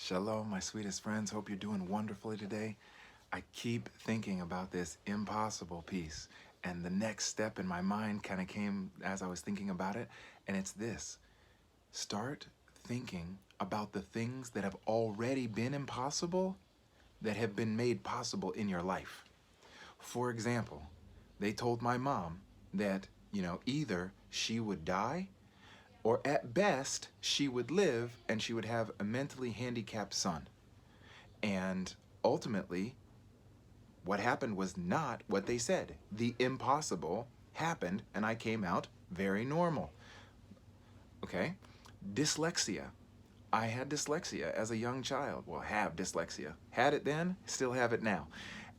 Shalom, my sweetest friends. Hope you're doing wonderfully today. I keep thinking about this impossible piece, and the next step in my mind kind of came as I was thinking about it, and it's this. Start thinking about the things that have already been impossible that have been made possible in your life. For example, they told my mom that, either she would die or at best she would live and she would have a mentally handicapped son. And ultimately, what happened was not what they said. The impossible happened, and I came out very normal. Okay? Dyslexia. I had dyslexia as a young child. Well, have dyslexia. Had it then, still have it now.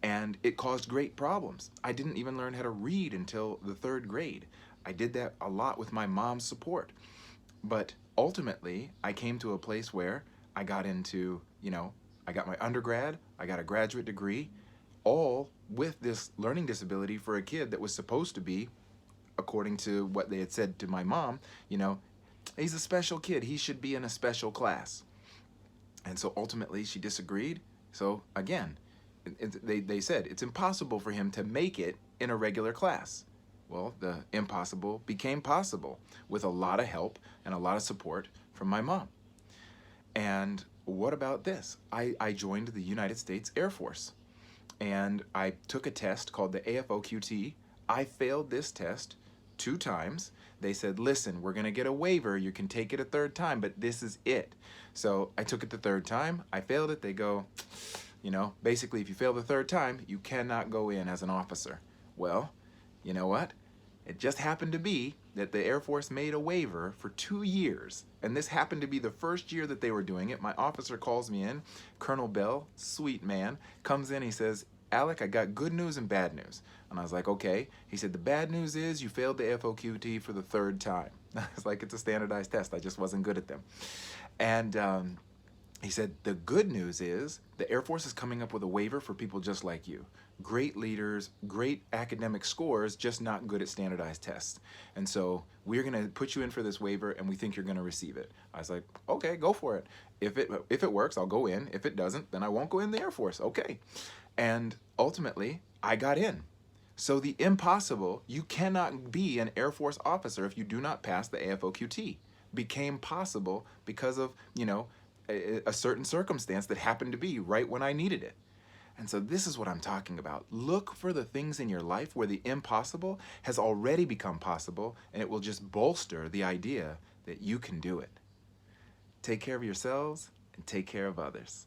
And it caused great problems. I didn't even learn how to read until the 3rd grade. I did that a lot with my mom's support. But ultimately, I came to a place where I got into, I got my undergrad, I got a graduate degree, all with this learning disability for a kid that was supposed to be, according to what they had said to my mom, he's a special kid, he should be in a special class. And so ultimately she disagreed. So again, they said it's impossible for him to make it in a regular class. Well, the impossible became possible with a lot of help and a lot of support from my mom. And what about this? I joined the United States Air Force, and I took a test called the AFOQT. I failed this test 2 times. They said, listen, we're going to get a waiver. You can take it a 3rd time, but this is it. So I took it the 3rd time. I failed it. They go, basically, if you fail the 3rd time, you cannot go in as an officer. Well, you know what? It just happened to be that the Air Force made a waiver for 2 years. And this happened to be the first year that they were doing it. My officer calls me in. Colonel Bell, sweet man, comes in. He says, Alec, I got good news and bad news. And I was like, okay. He said, the bad news is you failed the FOQT for the 3rd time. I was like, it's a standardized test. I just wasn't good at them. And he said, the good news is the Air Force is coming up with a waiver for people just like you. Great leaders, great academic scores, just not good at standardized tests. And so we're going to put you in for this waiver, and we think you're going to receive it. I was like, okay, go for it. If it works, I'll go in. If it doesn't, then I won't go in the Air Force. Okay. And ultimately, I got in. So the impossible, you cannot be an Air Force officer if you do not pass the AFOQT, became possible because of, a certain circumstance that happened to be right when I needed it. And so this is what I'm talking about. Look for the things in your life where the impossible has already become possible, and it will just bolster the idea that you can do it. Take care of yourselves and take care of others.